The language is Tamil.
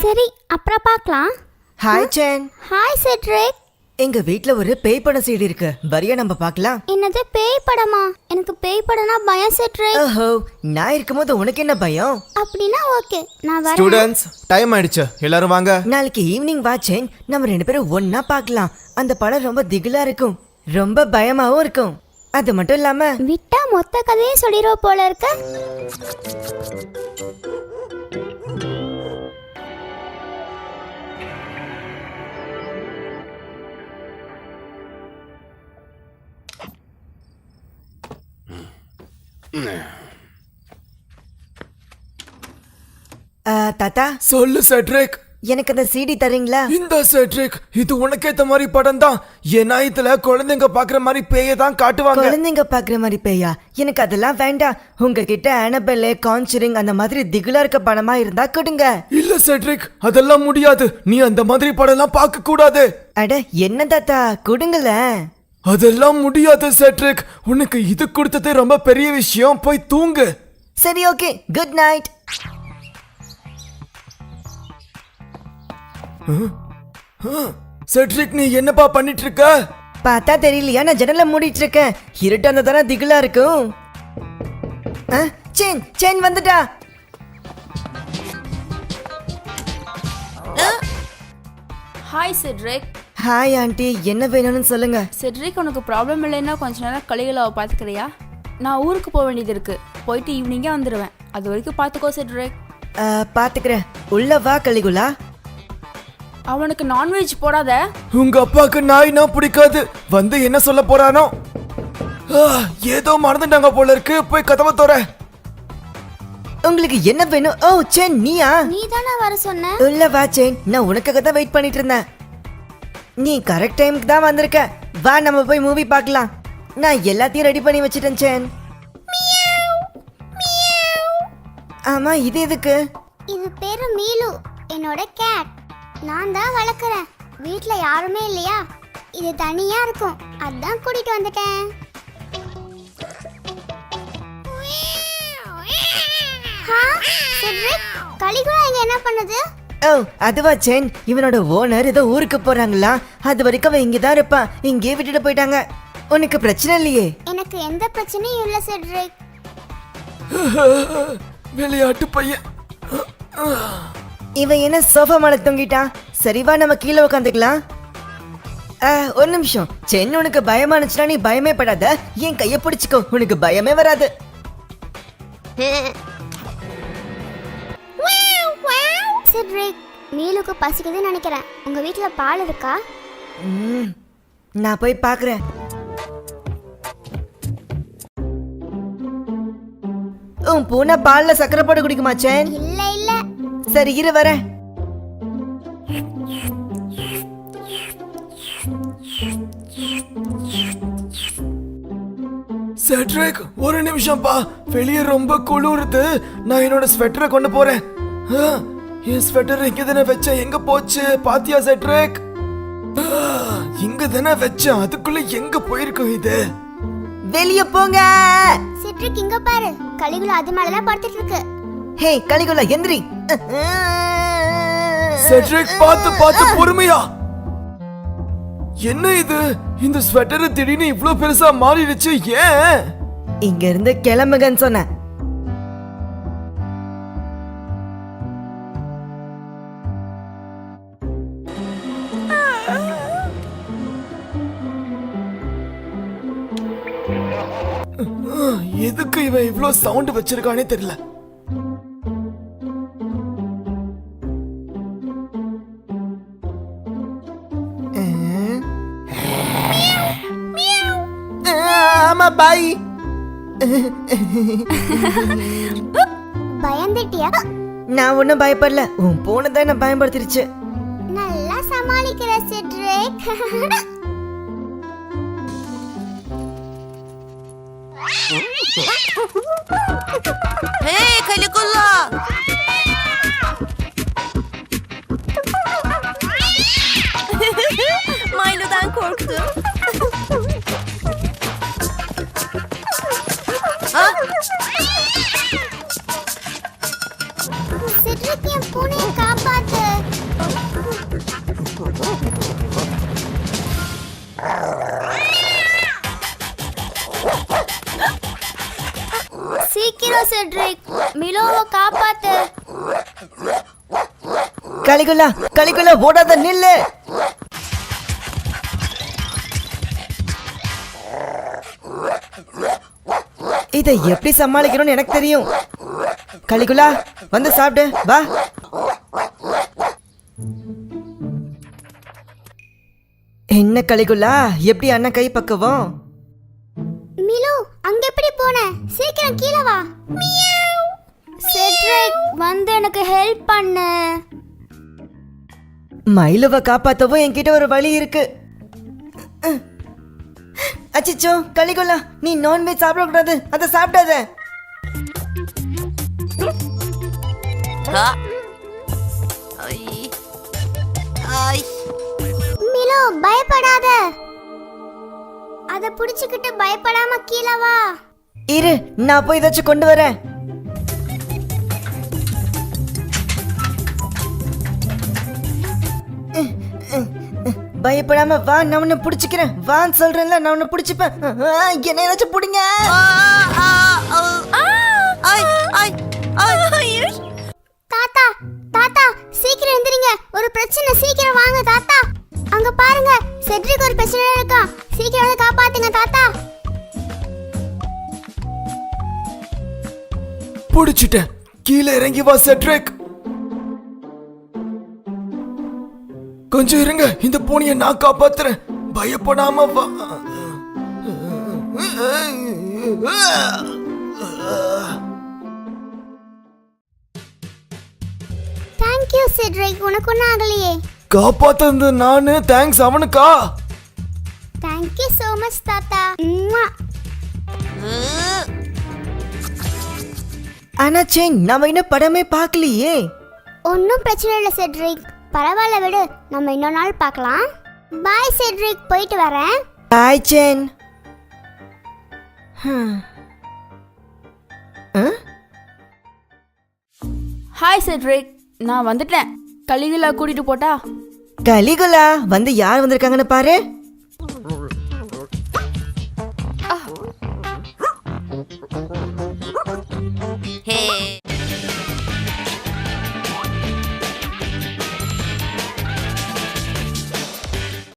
சரி அப்புறம் பார்க்கலாம். Hi Chen. Hi Cedric. எங்க வீட்ல ஒரு பேய் படம் சீடி இருக்கு, வரியா நம்ம பார்க்கலாம். என்னது பேய் படமா? எனக்கு பேய் படம்னா பயம் செட்ரிக். ஓஹோ, நான் இருக்கும்போது உனக்கு என்ன பயம்? அப்படினா ஓகே, நான் வரேன். ஸ்டூடண்ட்ஸ், டைம் ஆயிடுச்சு, எல்லாரும் வாங்க. நாளைக்கு ஈவினிங் வா சென், நம்ம ரெண்டு பேரும் ஒண்ணா பார்க்கலாம். அந்த படம் ரொம்ப திகிலா இருக்கும், ரொம்ப பயமாவும் இருக்கும். அது மட்டும் இல்லாம விட்டா மொத்த கதையே சொல்லிரோ போல இருக்க. தாத்தா சொல்லு செட்ரிக். எனக்கு அந்த சீடி தரீங்களா? இந்த செட்ரிக், இது உனக்கு ஏத்த மாதிரி படம் தான். ஏன்னா இதுல குழந்தைங்க பாக்குற மாதிரி பேயை தான் காட்டுவாங்க. குழந்தைங்க பாக்குற மாதிரி பேயா? எனக்கு அதெல்லாம் வேண்டாம். உங்ககிட்ட அனபெல், கான்சரிங் அந்த மாதிரி திகிலா இருக்க படமா இருந்தா கொடுங்க. இல்ல செட்ரிக், அதெல்லாம் முடியாது. நீ அந்த மாதிரி படம் எல்லாம் பார்க்க கூடாது. அட என்ன தாத்தா, கொடுங்களேன். அதெல்லாம் முடியாது செட்ரிக். உனக்கு இது கொடுத்ததே ரொம்ப பெரிய விஷயம். போய் தூங்கு. சரி ஓகே, குட் நைட். செட்ரிக், நீ என்னப்பா பண்ணிட்டு இருக்க? பார்த்தா தெரியலையா, நான் ஜன்னல மூடிட்டு இருக்கேன். இருட்டா இருந்தா தானே திகிலா இருக்கும். சென் சென் வந்துட்டா. Hi Cedric. ஹாய் ஆண்டி, என்ன வேணும்னு சொல்லுங்க. செட்ரிக், உனக்கு ப்ராப்ளம் இல்லைன்னா கொஞ்ச நேரம் கலிகளை பார்த்துக்கிறியா? நான் ஊருக்கு போக வேண்டியது இருக்கு, போயிட்டு ஈவினிங்கே வந்துடுவேன். அது வரைக்கும் பார்த்துக்கோ செட்ரிக். பாத்துக்கிறேன். உள்ள வா கலிகுலா. அவனுக்கு நான்வெஜ் போடாத. உங்க அப்பாவுக்கு நாய்னா பிடிக்காது. வந்து என்ன சொல்ல போறானோ? ஏதோ மறந்துட்டாங்க போல இருக்கு. போய் கதவை தோற. உங்களுக்கு என்ன வேணும்? ஓ சென், நீயா? நீ தானே வர சொன்ன. உள்ள வா சென், நான் உனக்காக தான் வெயிட் பண்ணிட்டு இருந்தேன். நீ கரெக்ட் டைமுக்கு தான் வந்திருக்க. வா நம்ம போய் மூவி பார்க்கலாம். நான் எல்லாத்தையும் ரெடி பண்ணி வச்சிட்டேன் சென். ஆமா, இது எதுக்கு? இது பேரு மீலு, என்னோட கேட். நான் தான் வளர்க்குறேன். வீட்ல யாருமே இல்லையா, இது தனியா இருக்கும், அதான் கூட்டிட்டு வந்துட்டேன். கலிகுலா இங்க என்ன பண்ணுது? ஓ அதுவா சென், இவனோட ஓனர் ஏதோ ஊருக்கு போறாங்களா, அது வரைக்கும் அவன் இங்கதான் இருப்பான். இங்கே விட்டுட்டு போயிட்டாங்க. உனக்கு பிரச்சனை இல்லையே? எனக்கு எந்த பிரச்சனையும் இல்ல செட்ரிக். விளையாட்டு பையன். இவன் என்ன சோஃபா மேல தொங்கிட்டான்? சரிவா நம்ம கீழே உட்காந்துக்கலாம். ஒரு நிமிஷம் சென், உனக்கு பயமானுச்சுன்னா நீ பயமே படாத. என் கைய பிடிச்சுக்கோ, உனக்கு பயமே வராது. செட்ரிக், மீலுக்கு பசிக்குதுன்னு நினைக்கிறேன். உங்க வீட்ல பால் இருக்கா? நான் போய் பாக்குறேன். உன் பூனை பால்ல சக்கரை போட்டு குடிக்குமா சென்? இல்ல இல்ல. சரி இரு வரேன். செட்ரிக், ஒரு நிமிஷம் பா. வெளியே ரொம்ப குளிருது. நான் என்னோட ஸ்வெட்டரை கொண்டு போறேன். என் ஸ்வெட்டர் இங்க தானே வச்சேன், எங்க போச்சு பாத்தியா செட்ரிக்? இங்க தானே வச்சேன், அதுக்குள்ள எங்க போயிருக்கும் இது? வெளிய போங்க. செட்ரிக் இங்க பாரு, கலிகுலா அது மேல தான் படுத்துட்டு இருக்கு. ஹே கலிகுலா எந்திரி. செட்ரிக், பார்த்து பார்த்து பொறுமையா. என்ன இது? இந்த ஸ்வெட்டர் திடீர்னு இவ்ளோ பெருசா மாறிடுச்சு, ஏன்? இங்க இருந்து கிளம்புங்கன்னு சொன்னேன். எதுக்கு இவன் இவ்ளோ சவுண்ட் வச்சிருக்கானே தெரியல. ஆமா பாய். பயந்துட்டியா? நான் ஒன்னும் பயப்படல, உன் பூனை தான் என்ன பயன்படுத்திருச்சு. நல்லா சமாளிக்கிற Cedric. Hey Caligula! Milo'dan korktum. Cedric, என் பூனையை காப்பாத்து. செட்ரிக், மிலோவை காப்பாத்து. கலிகுலா கலிகுலா ஓடாத நில்லு. இதை எப்படி சமாளிக்கணும்னு எனக்கு தெரியும். கலிகுலா வந்து சாப்பிடு வா. என்ன கலிகுலா, எப்படி அண்ணன் கை பக்குவோம்? மிலு, அங்க எப்படி போன? சீக்கிரம் கீழே வா. மியாவ். செட்ரிக், வந்து எனக்கு ஹெல்ப் பண்ணு. மயிலுவை காப்பாத்தவும் என்கிட்ட ஒரு வழி இருக்கு. அச்சிச்சோ கலிகுலா, நீ நான்வெஜ் சாப்பிடக்கூடாது, அதை சாப்பிடாத. ஆ. ஐ. ஐ. மிலு, பயப்படாத. அத புடிச்சுக்கிட்டு பயப்படாம கீழே வா. இரு, நான் போய் ஏதாச்சும் கொண்டு வரேன். பயப்படாம வா, நான் உன்னை புடிச்சுக்கிறேன். வான்னு சொல்றேன்ல, நான் உன்னை புடிச்சுப்பேன். என்ன ஏதாச்சும் புடிங்க. ஆ. ஆ. ஐ. ஐ. ஐ. தாத்தா, தாத்தா, சீக்கிரம் எந்திரிங்க. ஒரு பிரச்சனை, சீக்கிரம் வாங்க தாத்தா. அங்க பாருங்க, செட்ரிக் ஒரு பிரச்சனை இருக்கா. சீக்கிரம் வந்து காப்பாத்துங்க தாத்தா. பிடிச்சிட்டேன். கீழே இறங்கி வா செட்ரிக். கொஞ்சம் இருங்க, இந்த பூனையை நான் காப்பாத்துறேன். பயப்படாம வா. தேங்க் யூ செட்ரிக், உனக்கு ஒன்றும் ஆகலையே. காப்பாத்தது நானு, தேங்க்ஸ் அவனுக்கா? தேங்க் யூ so much தாத்தா. உம்மா. ஆனா சேன், நாம இன்னும் படமே பார்க்கலையே. ஒன்றும் பிரச்சனை இல்லை செட்ரிக், பரவாயில்ல விடு, நம்ம இன்னொரு நாள் பார்க்கலாம். பாய் செட்ரிக், போயிட்டு வரேன். பாய் சேன். ஹாய் செட்ரிக், நான் வந்துட்டேன். கலிகுலா கூட்டிட்டு போட்டா? கலிகுலா வந்து யார் வந்திருக்காங்கன்னு பாரு.